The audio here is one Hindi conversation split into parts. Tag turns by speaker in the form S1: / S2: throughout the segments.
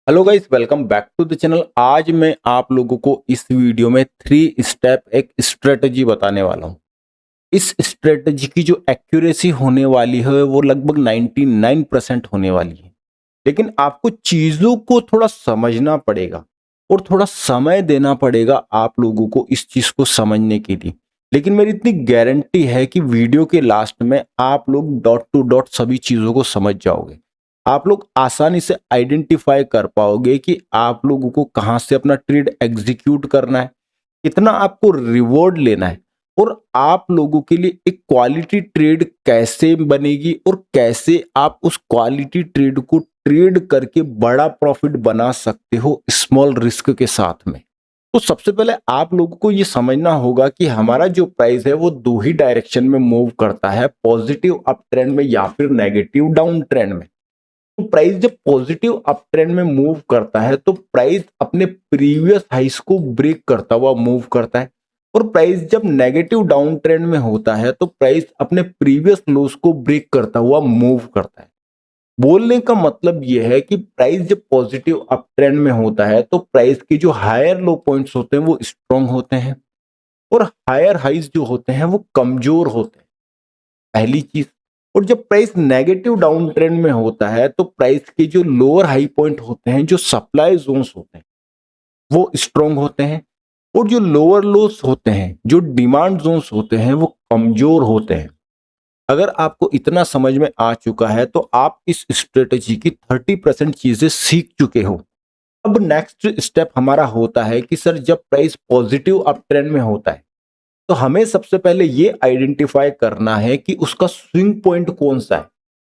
S1: Hello guys, welcome back to the channel. आज मैं आप लोगों को इस वीडियो में 3 स्टेप एक स्ट्रेटजी बताने वाला हूं। इस स्ट्रेटजी की जो एक्यूरेसी होने वाली है वो लगभग 99% होने वाली है, लेकिन आपको चीजों को थोड़ा समझना पड़ेगा और थोड़ा समय देना पड़ेगा आप लोगों को इस चीज को समझने के लिए। लेकिन मेरी इतनी गारंटी है कि वीडियो के लास्ट में आप लोग डॉट टू डॉट सभी चीजों को समझ जाओगे। आप लोग आसानी से आइडेंटिफाई कर पाओगे कि आप लोगों को कहां से अपना ट्रेड एग्जीक्यूट करना है, कितना आपको रिवॉर्ड लेना है और आप लोगों के लिए एक क्वालिटी ट्रेड कैसे बनेगी और कैसे आप उस क्वालिटी ट्रेड को ट्रेड करके बड़ा प्रॉफिट बना सकते हो स्मॉल रिस्क के साथ में। तो सबसे पहले आप लोगों को ये समझना होगा कि हमारा जो प्राइस है वो दो ही डायरेक्शन में मूव करता है, पॉजिटिव अप ट्रेंड में या फिर नेगेटिव डाउन ट्रेंड में। तो प्राइस जब पॉजिटिव अप ट्रेंड में मूव करता है तो प्राइस अपने प्रीवियस हाइस को ब्रेक करता हुआ मूव करता है, और प्राइस जब नेगेटिव डाउन ट्रेंड में होता है तो प्राइस अपने प्रीवियस लोस को ब्रेक करता हुआ मूव करता है। बोलने का मतलब यह है कि प्राइस जब पॉजिटिव अप ट्रेंड में होता है तो प्राइस के जो हायर लो पॉइंट्स होते हैं वो स्ट्रॉन्ग होते हैं और हायर हाइज जो होते हैं वो कमजोर होते हैं, पहली चीज। और जब प्राइस नेगेटिव डाउन ट्रेंड में होता है तो प्राइस के जो लोअर हाई पॉइंट होते हैं, जो सप्लाई जोन्स होते हैं, वो स्ट्रॉन्ग होते हैं और जो लोअर लोस होते हैं, जो डिमांड जोन्स होते हैं, वो कमजोर होते हैं। अगर आपको इतना समझ में आ चुका है तो आप इस स्ट्रेटजी की 30% चीजें सीख चुके हो। अब नेक्स्ट स्टेप हमारा होता है कि सर जब प्राइस पॉजिटिव अप ट्रेंड में होता है तो हमें सबसे पहले ये आइडेंटिफाई करना है कि उसका स्विंग पॉइंट कौन सा है,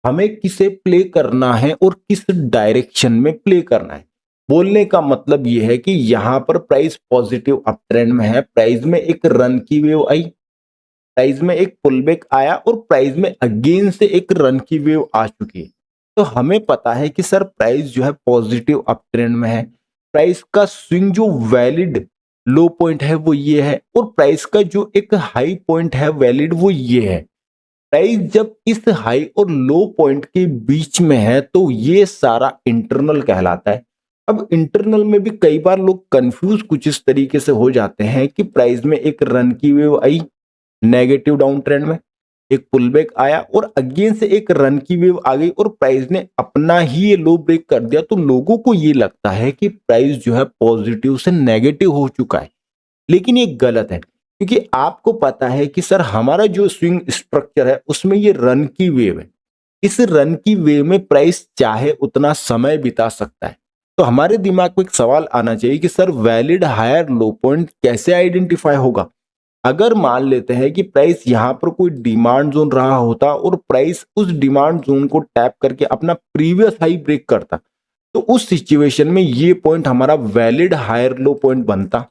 S1: हमें किसे प्ले करना है और किस डायरेक्शन में प्ले करना है। बोलने का मतलब यह है कि यहां पर प्राइस पॉजिटिव अप ट्रेंड में है, प्राइस में एक रन की वेव आई, प्राइस में एक पुलबैक आया और प्राइस में अगेन से एक रन की वेव आ चुकी है। तो हमें पता है कि सर प्राइस जो है पॉजिटिव अप ट्रेंड में है, प्राइस का स्विंग जो वैलिड लो पॉइंट है वो ये है और प्राइस का जो एक हाई पॉइंट है वैलिड वो ये है। प्राइस जब इस हाई और लो पॉइंट के बीच में है तो ये सारा इंटरनल कहलाता है। अब इंटरनल में भी कई बार लोग कंफ्यूज कुछ इस तरीके से हो जाते हैं कि प्राइस में एक रन की वेव आई नेगेटिव डाउन ट्रेंड में, एक पुलबैक आया और अगेन से एक रन की वेव आ गई और प्राइस ने अपना ही ये लो ब्रेक कर दिया, तो लोगों को ये लगता है कि प्राइस जो है पॉजिटिव से नेगेटिव हो चुका है। लेकिन ये गलत है, क्योंकि आपको पता है कि सर हमारा जो स्विंग स्ट्रक्चर है उसमें ये रन की वेव है। इस रन की वेव में प्राइस चाहे उतना समय बिता सकता है। तो हमारे दिमाग में एक सवाल आना चाहिए कि sir valid higher low point कैसे आइडेंटिफाई होगा। अगर मान लेते हैं कि प्राइस यहां पर कोई डिमांड जोन रहा होता और प्राइस उस डिमांड जोन को टैप करके अपना प्रीवियस हाई ब्रेक करता, तो उस सिचुएशन में ये पॉइंट हमारा वैलिड हायर लो पॉइंट बनता।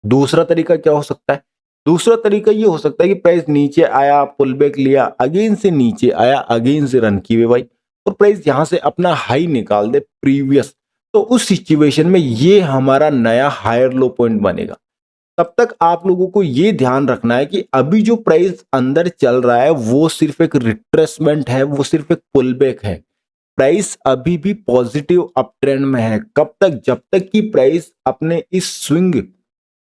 S1: दूसरा तरीका क्या हो सकता है? दूसरा तरीका ये हो सकता है कि प्राइस नीचे आया, पुलबैक लिया, अगेन से नीचे आया, अगेन से रन की वेव आई और प्राइस यहां से अपना हाई निकाल दे प्रीवियस, तो उस सिचुएशन में ये हमारा नया हायर लो पॉइंट बनेगा। तब तक आप लोगों को ये ध्यान रखना है कि अभी जो प्राइस अंदर चल रहा है वो सिर्फ एक रिट्रेसमेंट है, वो सिर्फ एक पुलबैक है। प्राइस अभी भी पॉजिटिव अप ट्रेंड में है। कब तक? जब तक कि प्राइस अपने इस स्विंग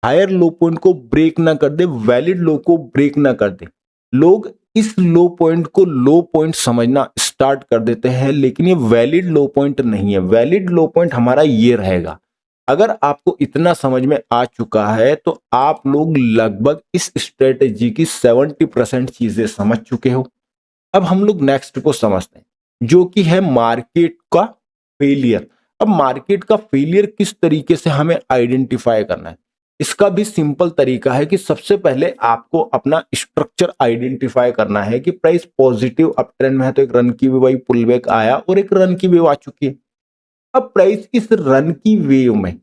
S1: हायर लो पॉइंट को ब्रेक ना कर दे, वैलिड लो को ब्रेक ना कर दे। लोग इस लो पॉइंट को लो पॉइंट समझना स्टार्ट कर देते हैं, लेकिन ये वैलिड लो पॉइंट नहीं है। वैलिड लो पॉइंट हमारा ये रहेगा। अगर आपको इतना समझ में आ चुका है तो आप लोग लगभग इस स्ट्रेटेजी की 70% चीजें समझ चुके हो। अब हम लोग नेक्स्ट को समझते हैं, जो कि है मार्केट का फेलियर। अब मार्केट का फेलियर किस तरीके से हमें आइडेंटिफाई करना है, इसका भी सिंपल तरीका है कि सबसे पहले आपको अपना स्ट्रक्चर आइडेंटिफाई करना है कि प्राइस पॉजिटिव अप ट्रेंड में है तो एक रन की वेव आई, पुलबैक आया और एक रन की वेव आ चुकी है। अब प्राइस इस रन की वेव में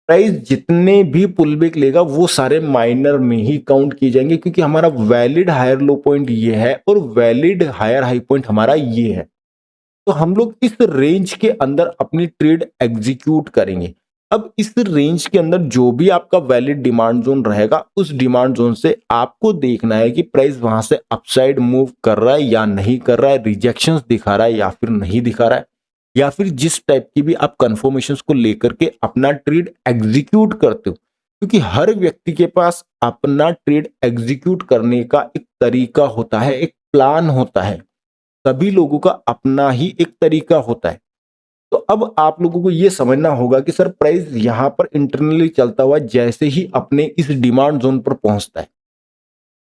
S1: प्राइस जितने भी पुलबैक लेगा वो सारे माइनर में ही काउंट किए जाएंगे, क्योंकि हमारा वैलिड हायर लो पॉइंट ये है और वैलिड हायर हाई पॉइंट हमारा ये है। तो हम लोग इस रेंज के अंदर अपनी ट्रेड एग्जीक्यूट करेंगे। अब इस रेंज के अंदर जो भी आपका वैलिड डिमांड जोन रहेगा, उस डिमांड जोन से आपको देखना है कि प्राइस वहां से अपसाइड मूव कर रहा है या नहीं कर रहा है, रिजेक्शंस दिखा रहा है या फिर नहीं दिखा रहा है। या फिर जिस टाइप की भी आप कंफर्मेशंस को लेकर के अपना ट्रेड एग्जीक्यूट करते हो, क्योंकि हर व्यक्ति के पास अपना ट्रेड एग्जीक्यूट करने का एक तरीका होता है, एक प्लान होता है। सभी लोगों का अपना ही एक तरीका होता है। तो अब आप लोगों को यह समझना होगा कि सर प्राइस यहां पर इंटरनली चलता हुआ जैसे ही अपने इस डिमांड जोन पर पहुंचता है,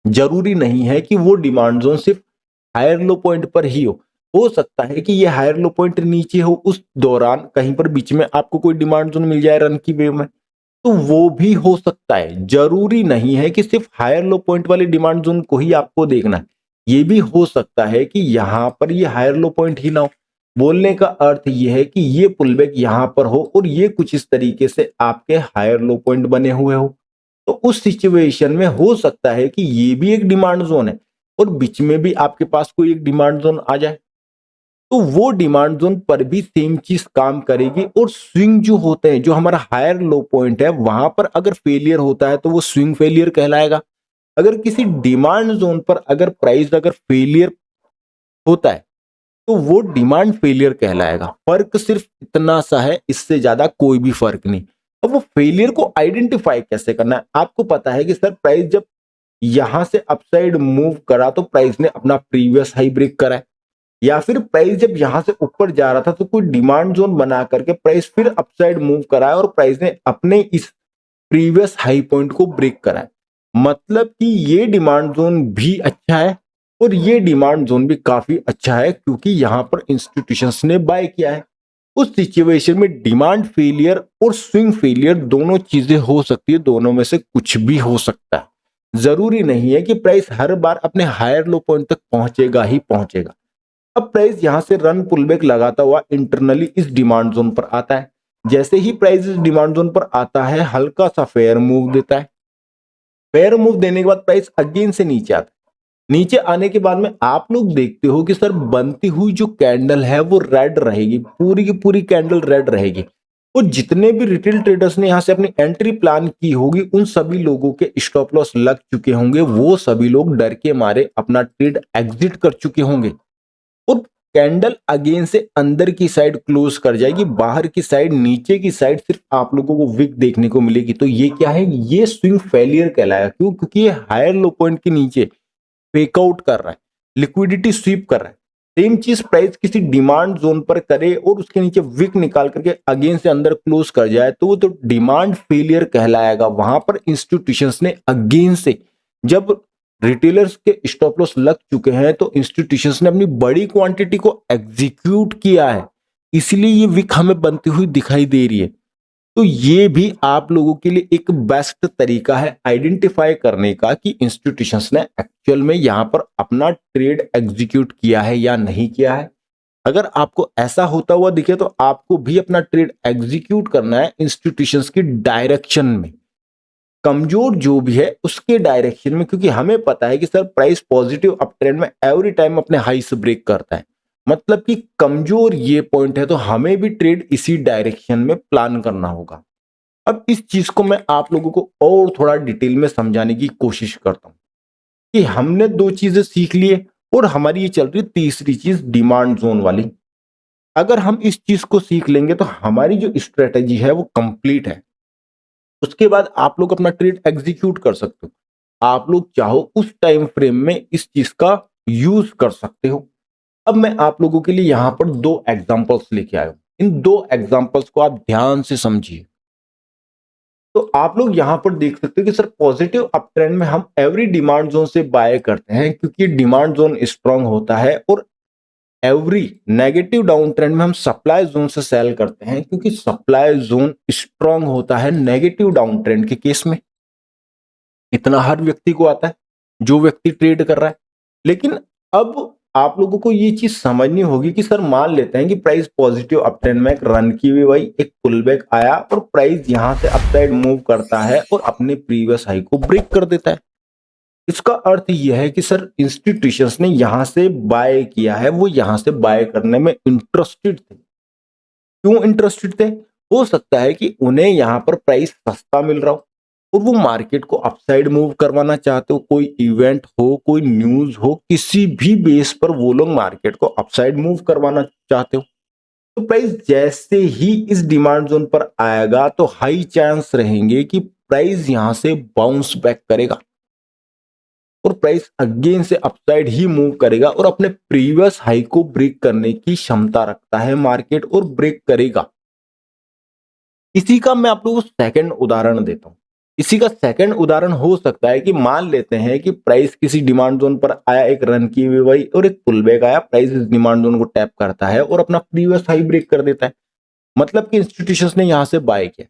S1: जरूरी नहीं है कि वो डिमांड जोन सिर्फ हायर लो पॉइंट पर ही हो सकता है कि ये हायर लो पॉइंट नीचे हो, उस दौरान कहीं पर बीच में आपको कोई डिमांड जोन मिल जाए रन की वेव में, तो वो भी हो सकता है। जरूरी नहीं है कि सिर्फ हायर लो पॉइंट वाले डिमांड जोन को ही आपको देखना है, ये भी हो सकता है कि यहां पर ये हायर लो पॉइंट ही ना हो। बोलने का अर्थ ये है कि ये पुलबैक यहां पर हो और ये कुछ इस तरीके से आपके हायर लो पॉइंट बने हुए हो, तो उस सिचुएशन में हो सकता है कि ये भी एक डिमांड जोन है और बीच में भी आपके पास कोई एक डिमांड जोन आ जाए, तो वो डिमांड जोन पर भी सेम चीज काम करेगी। और स्विंग जो होते हैं, जो हमारा हायर लो पॉइंट है, वहां पर अगर फेलियर होता है तो वो स्विंग फेलियर कहलाएगा। अगर किसी डिमांड जोन पर अगर प्राइस अगर फेलियर होता है तो वो डिमांड फेलियर कहलाएगा। फर्क सिर्फ इतना सा है, इससे ज्यादा कोई भी फर्क नहीं। अब वो फेलियर को आइडेंटिफाई कैसे करना है, आपको पता है कि सर प्राइस जब यहां से अपसाइड मूव करा तो प्राइस ने अपना प्रीवियस हाई ब्रेक करा है, या फिर प्राइस जब यहां से ऊपर जा रहा था तो कोई डिमांड जोन बना करके प्राइस फिर अपसाइड मूव करा है और प्राइस ने अपने इस प्रीवियस हाई पॉइंट को ब्रेक करा है। मतलब कि ये डिमांड जोन भी अच्छा है और ये डिमांड जोन भी काफी अच्छा है, क्योंकि यहां पर इंस्टीट्यूशंस ने बाय किया है। उस सिचुएशन में डिमांड फेलियर और स्विंग फेलियर दोनों चीजें हो सकती है, दोनों में से कुछ भी हो सकता है। जरूरी नहीं है कि प्राइस हर बार अपने हायर लो पॉइंट तक पहुंचेगा ही पहुंचेगा। अब प्राइस यहां से रन पुलबैक लगाता हुआ इंटरनली इस डिमांड जोन पर आता है। जैसे ही प्राइस इस डिमांड जोन पर आता है, हल्का सा फेयर मूव देता है। फेयर मूव देने के बाद प्राइस अगेन से नीचे आता है। नीचे आने के बाद में आप लोग देखते हो कि सर बनती हुई जो कैंडल है वो रेड रहेगी, पूरी की पूरी कैंडल रेड रहेगी। और जितने भी रिटेल ट्रेडर्स ने यहां से अपनी एंट्री प्लान की होगी, उन सभी लोगों के स्टॉप लॉस लग चुके होंगे। वो सभी लोग डर के मारे अपना ट्रेड एग्जिट कर चुके होंगे और कैंडल अगेन से अंदर की साइड क्लोज कर जाएगी, बाहर की साइड, नीचे की साइड सिर्फ आप लोगों को विक देखने को मिलेगी। तो ये क्या है, ये स्विंग फेलियर कहलाएगा। क्यों? क्योंकि ये हायर लो पॉइंट के नीचे फेकआउट कर रहा है, लिक्विडिटी स्वीप कर रहा है। सेम चीज प्राइस किसी डिमांड जोन पर करे और उसके नीचे विक निकाल करके अगेन से अंदर क्लोज कर जाए, तो वो तो डिमांड फेलियर कहलाएगा। वहां पर इंस्टीट्यूशंस ने अगेन से, जब रिटेलर्स के स्टॉप लॉस लग चुके हैं, तो इंस्टीट्यूशंस ने अपनी बड़ी क्वांटिटी को एग्जीक्यूट किया है, इसलिए ये विक हमें बनती हुई दिखाई दे रही है। तो ये भी आप लोगों के लिए एक बेस्ट तरीका है आइडेंटिफाई करने का कि इंस्टीट्यूशंस ने एक्चुअल में यहां पर अपना ट्रेड एग्जीक्यूट किया है या नहीं किया है। अगर आपको ऐसा होता हुआ दिखे तो आपको भी अपना ट्रेड एग्जीक्यूट करना है इंस्टीट्यूशंस की डायरेक्शन में, कमजोर जो भी है उसके डायरेक्शन में। क्योंकि हमें पता है कि sir price positive up trend में एवरी टाइम अपने हाई से ब्रेक करता है, मतलब कि कमजोर ये पॉइंट है, तो हमें भी ट्रेड इसी डायरेक्शन में प्लान करना होगा। अब इस चीज को मैं आप लोगों को और थोड़ा डिटेल में समझाने की कोशिश करता हूं कि हमने दो चीजें सीख लिए और हमारी ये चल रही तीसरी चीज डिमांड जोन वाली। अगर हम इस चीज को सीख लेंगे तो हमारी जो स्ट्रेटेजी है वो कंप्लीट है। उसके बाद आप लोग अपना ट्रेड एग्जीक्यूट कर सकते हो। आप लोग चाहो उस टाइम फ्रेम में इस चीज का यूज कर सकते हो। अब मैं आप लोगों के लिए यहां पर दो एग्जांपल्स लेके आया हूं। इन दो एग्जांपल्स को आप ध्यान से समझिए। तो आप लोग यहां पर देख सकते हो कि सर पॉजिटिव अप ट्रेंड में हम एवरी डिमांड जोन से बाय करते हैं, क्योंकि डिमांड जोन स्ट्रांग होता है। और एवरी नेगेटिव डाउन ट्रेंड में हम सप्लाई जोन से सेल करते हैं, क्योंकि सप्लाई जोन स्ट्रांग होता है नेगेटिव डाउन ट्रेंड के केस में। इतना हर व्यक्ति को आता है जो व्यक्ति ट्रेड कर रहा है। लेकिन अब आप लोगों को ये चीज समझनी होगी कि सर मान लेते हैं कि प्राइस पॉजिटिव अप ट्रेंड में एक रन की हुई, भाई एक पुलबैक आया और प्राइस यहां से अपसाइड मूव करता है और अपने प्रीवियस हाई को ब्रेक कर देता है। इसका अर्थ यह है कि सर इंस्टीट्यूशंस ने यहां से बाय किया है, वो यहां से बाय करने में इंटरेस्टेड थे। क्यों इंटरेस्टेड थे? हो सकता है कि उन्हें यहां पर प्राइस सस्ता मिल रहा हो और वो मार्केट को अपसाइड मूव करवाना चाहते हो। कोई इवेंट हो, कोई न्यूज हो, किसी भी बेस पर वो लोग मार्केट को अपसाइड मूव करवाना चाहते हो। तो प्राइस जैसे ही इस डिमांड जोन पर आएगा तो हाई चांस रहेंगे कि प्राइस यहां से बाउंस बैक करेगा और प्राइस अगेन से अपसाइड ही मूव करेगा और अपने प्रीवियस हाई को ब्रेक करने की क्षमता रखता है मार्केट और ब्रेक करेगा। इसी का मैं आप लोगों को सेकंड उदाहरण देता हूं। इसी का सेकंड उदाहरण हो सकता है कि मान लेते हैं कि प्राइस किसी डिमांड जोन पर आया, एक रन की हुई वही और एक पुलबैक आया, प्राइस इस डिमांड जोन को टैप करता है और अपना प्रीवियस हाई ब्रेक कर देता है, मतलब कि इंस्टीट्यूशंस ने यहां से बाय किया।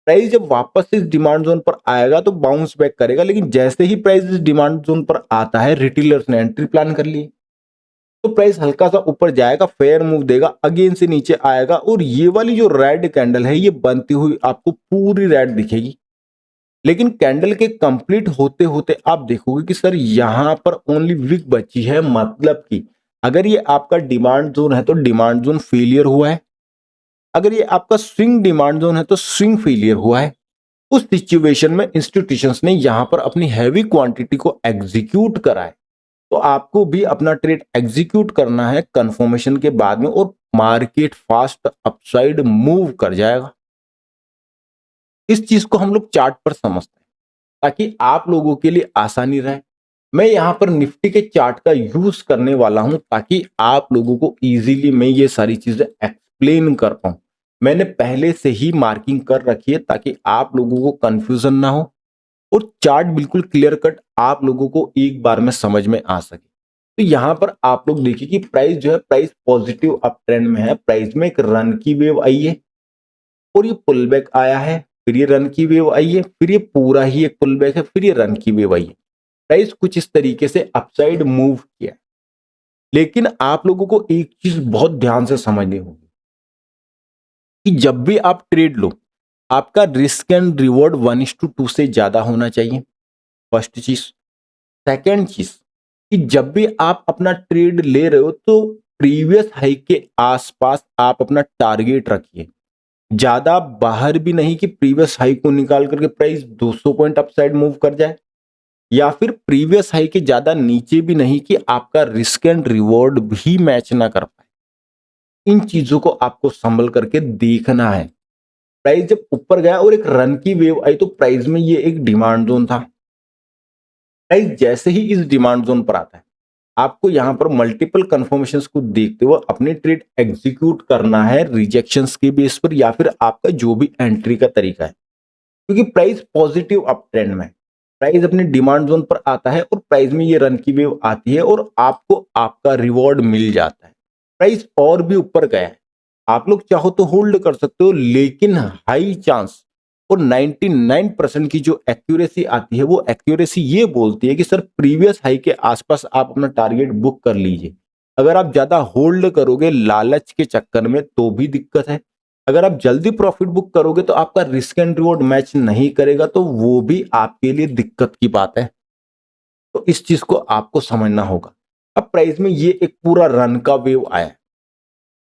S1: प्राइस जब वापस इस डिमांड जोन पर आएगा तो बाउंस बैक करेगा, लेकिन जैसे ही प्राइस इस डिमांड जोन पर आता है रिटेलर्स ने एंट्री प्लान कर ली, तो प्राइस हल्का सा ऊपर जाएगा, फेयर मूव देगा, अगेन से नीचे आएगा और ये वाली जो रेड कैंडल है ये बनती हुई आपको पूरी रेड दिखेगी। लेकिन कैंडल के कंप्लीट होते होते आप देखोगे कि सर यहां पर ओनली विक बची है, मतलब कि अगर ये आपका डिमांड जोन है तो डिमांड जोन फेलियर हुआ है, अगर ये आपका स्विंग डिमांड जोन है तो स्विंग फेलियर हुआ है। उस सिचुएशन में इंस्टीट्यूशंस ने यहां पर अपनी हैवी क्वांटिटी को एग्जीक्यूट करा है, तो आपको भी अपना ट्रेड एग्जीक्यूट करना है कंफर्मेशन के बाद में और मार्केट फास्ट अपसाइड मूव कर जाएगा। इस चीज को हम लोग चार्ट पर समझते हैं ताकि आप लोगों के लिए आसानी रहे। मैं यहां पर निफ्टी के चार्ट का यूज करने वाला हूं ताकि आप लोगों को इजीली मैं ये सारी चीजें एक्सप्लेन कर पाऊं। मैंने पहले से ही मार्किंग कर रखी है ताकि आप लोगों को कंफ्यूजन ना हो और चार्ट बिल्कुल क्लियर कट आप लोगों को एक बार में समझ में आ सके। तो यहां पर आप लोग देखिए कि प्राइस जो है, प्राइस पॉजिटिव अप ट्रेंड में है, प्राइस में एक रन की वेव आई है और ये पुल बैक आया है, फिर ये रन की वेव आई है, फिर ये पूरा ही एक पुल बैक है, फिर ये रन की वेव आई है। प्राइस कुछ इस तरीके से अपसाइड मूव किया। लेकिन आप लोगों को एक चीज बहुत ध्यान से समझनी होगी कि जब भी आप ट्रेड लो आपका रिस्क एंड रिवॉर्ड 1:2 से ज्यादा होना चाहिए, फर्स्ट चीज। सेकेंड चीज कि जब भी आप अपना ट्रेड ले रहे हो तो प्रीवियस हाई के आसपास आप अपना टारगेट रखिए, ज्यादा बाहर भी नहीं कि प्रीवियस हाई को निकाल करके प्राइस 200 पॉइंट अपसाइड मूव कर जाए, या फिर प्रीवियस हाई के ज्यादा नीचे भी नहीं कि आपका रिस्क एंड रिवॉर्ड भी मैच ना कर पाए। इन चीजों को आपको संभल करके देखना है। प्राइस जब ऊपर गया और एक रन की वेव आई तो प्राइस में ये एक डिमांड जोन था। प्राइस जैसे ही इस डिमांड जोन पर आता है आपको यहां पर मल्टीपल कंफर्मेशंस को देखते हुए अपने ट्रेड एग्जीक्यूट करना है रिजेक्शंस के बेस पर या फिर आपका जो भी एंट्री का तरीका है, क्योंकि प्राइस पॉजिटिव अप ट्रेंड में, प्राइस अपने डिमांड जोन पर आता है और प्राइस में ये रन की वेव आती है और आपको आपका रिवॉर्ड मिल जाता है। प्राइस और भी ऊपर गया है, आप लोग चाहो तो होल्ड कर सकते हो, लेकिन हाई चांस और 99% की जो एक्यूरेसी आती है वो एक्यूरेसी ये बोलती है कि सर प्रीवियस हाई के आसपास आप अपना टारगेट बुक कर लीजिए। अगर आप ज्यादा होल्ड करोगे लालच के चक्कर में तो भी दिक्कत है, अगर आप जल्दी प्रॉफिट बुक करोगे तो आपका रिस्क एंड रिवॉर्ड मैच नहीं करेगा तो वो भी आपके लिए दिक्कत की बात है। तो इस चीज को आपको समझना होगा। अब प्राइस में ये एक पूरा रन का वेव आया,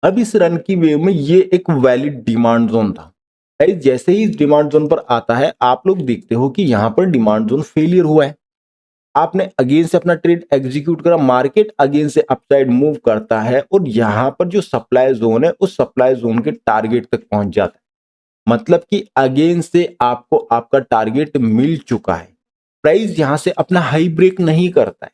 S1: अब इस रन की वेव में ये एक वैलिड डिमांड जोन था। प्राइस जैसे ही इस डिमांड जोन पर आता है आप लोग देखते हो कि यहां पर डिमांड जोन फेलियर हुआ है, आपने अगेन से अपना ट्रेड एग्जीक्यूट करा, मार्केट अगेन से अपसाइड मूव करता है और यहां पर जो सप्लाई जोन है उस सप्लाई जोन के टारगेट तक पहुंच जाता है, मतलब कि अगेन से आपको आपका टारगेट मिल चुका है। प्राइस यहां से अपना हाई ब्रेक नहीं करता है,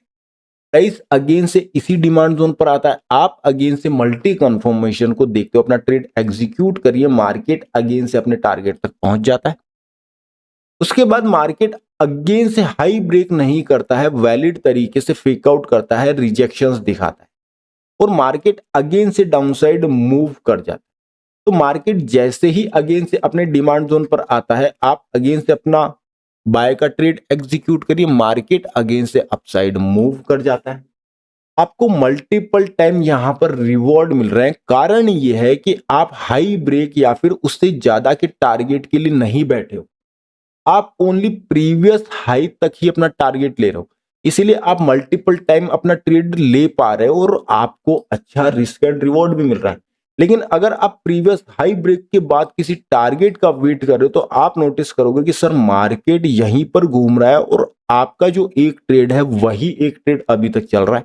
S1: प्राइस अगेन से इसी डिमांड जोन पर आता है, आप अगेन से मल्टी कंफर्मेशन को देखते हो, अपना ट्रेड एग्जीक्यूट करिए, मार्केट अगेन से अपने टारगेट तक पहुंच जाता है। उसके बाद मार्केट अगेन से हाई ब्रेक नहीं करता है, वैलिड तरीके से फेक आउट करता है, रिजेक्शंस दिखाता है और मार्केट अगेन से डाउनसाइड मूव कर जाता है। तो मार्केट जैसे ही अगेन से अपने डिमांड जोन पर आता है आप अगेन से अपना बाय का ट्रेड एग्जीक्यूट करिए, मार्केट अगेन से अपसाइड मूव कर जाता है। आपको मल्टीपल टाइम यहां पर रिवॉर्ड मिल रहे हैं, कारण यह है कि आप हाई ब्रेक या फिर उससे ज्यादा के टारगेट के लिए नहीं बैठे हो, आप ओनली प्रीवियस हाई तक ही अपना टारगेट ले रहे हो, इसीलिए आप मल्टीपल टाइम अपना ट्रेड ले पा रहे हो और आपको अच्छा रिस्क एंड रिवॉर्ड भी मिल रहा है। लेकिन अगर आप प्रीवियस हाई ब्रेक के बाद किसी टारगेट का वेट कर रहे हो तो आप नोटिस करोगे कि सर मार्केट यहीं पर घूम रहा है और आपका जो एक ट्रेड है वही एक ट्रेड अभी तक चल रहा है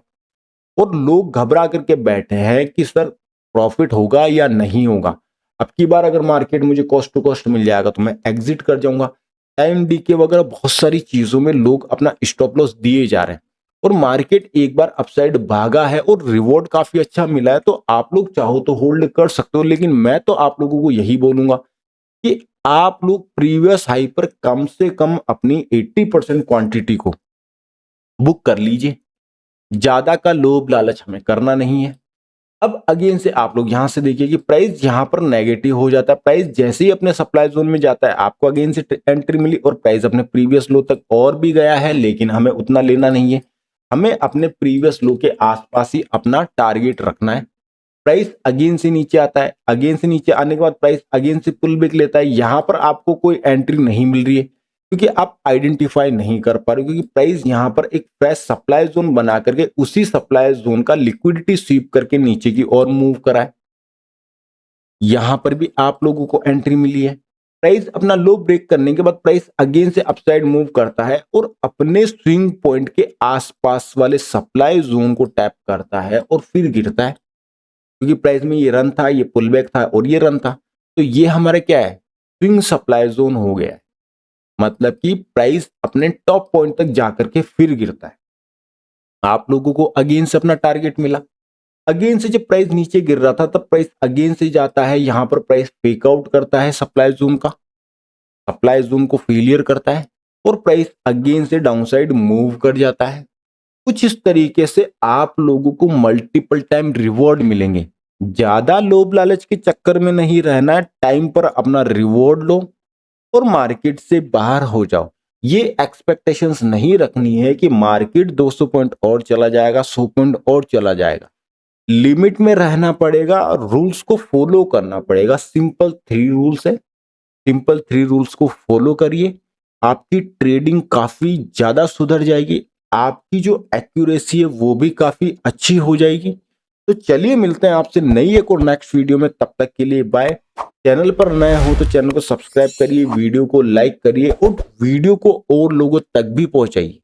S1: और लोग घबरा करके बैठे हैं कि सर प्रॉफिट होगा या नहीं होगा। अब की बार अगर मार्केट मुझे कॉस्ट टू कॉस्ट मिल जाएगा तो मैं एग्जिट कर जाऊंगा। टाइम डीके वगैरह बहुत सारी चीजों में लोग अपना स्टॉप लॉस दिए जा रहे हैं और मार्केट एक बार अपसाइड भागा है और रिवॉर्ड काफी अच्छा मिला है, तो आप लोग चाहो तो होल्ड कर सकते हो। लेकिन मैं तो आप लोगों को यही बोलूंगा कि आप लोग प्रीवियस हाई पर कम से कम अपनी 80% क्वांटिटी को बुक कर लीजिए। ज्यादा का लोभ लालच हमें करना नहीं है। अब अगेन से आप लोग यहां से देखिए कि प्राइस यहां पर नेगेटिव हो जाता है। प्राइस जैसे ही अपने सप्लाई जोन में जाता है आपको अगेन से एंट्री मिली और प्राइस अपने प्रीवियस लो तक और भी गया है, लेकिन हमें उतना लेना नहीं है। हमें अपने प्रीवियस लो के आसपास ही अपना टारगेट रखना है। प्राइस अगेन से नीचे आता है, अगेन से नीचे आने के बाद प्राइस अगेन से पुल बैक लेता है। यहां पर आपको कोई एंट्री नहीं मिल रही है क्योंकि आप आइडेंटिफाई नहीं कर पा रहे, क्योंकि प्राइस यहां पर एक फ्रेश सप्लाई जोन बना करके उसी सप्लाई जोन का लिक्विडिटी स्वीप करके नीचे की ओर मूव करा है। यहां पर भी आप लोगों को एंट्री मिली है। प्राइस अपना लो ब्रेक करने के बाद प्राइस अगेन से अपसाइड मूव करता है और अपने स्विंग पॉइंट के आसपास वाले सप्लाई जोन को टैप करता है और फिर गिरता है। क्योंकि प्राइस में ये रन था, ये पुल बैक था और ये रन था, तो ये हमारा क्या है, स्विंग सप्लाई जोन हो गया है। मतलब कि प्राइस अपने टॉप पॉइंट तक जाकर के फिर गिरता है। आप लोगों को अगेन से अपना टारगेट मिला। अगेन से जब प्राइस नीचे गिर रहा था तब प्राइस अगेन से जाता है, यहां पर प्राइस फेक आउट करता है सप्लाई जोन का, सप्लाई जोन को फेलियर करता है और प्राइस अगेन से डाउनसाइड मूव कर जाता है। कुछ इस तरीके से आप लोगों को मल्टीपल टाइम रिवॉर्ड मिलेंगे। ज्यादा लोभ लालच के चक्कर में नहीं रहना, टाइम पर अपना रिवॉर्ड लो और मार्केट से बाहर हो जाओ। ये एक्सपेक्टेशंस नहीं रखनी है कि मार्केट 200 पॉइंट और चला जाएगा, 100 पॉइंट और चला जाएगा। लिमिट में रहना पड़ेगा और रूल्स को फॉलो करना पड़ेगा। सिंपल 3 रूल्स है, सिंपल 3 रूल्स को फॉलो करिए, आपकी ट्रेडिंग काफी ज्यादा सुधर जाएगी, आपकी जो एक्यूरेसी है वो भी काफी अच्छी हो जाएगी। तो चलिए मिलते हैं आपसे नई एक और नेक्स्ट वीडियो में, तब तक के लिए बाय। चैनल पर नए हो तो चैनल को सब्सक्राइब करिए, वीडियो को लाइक करिए और वीडियो को और लोगों तक भी पहुंचाइए।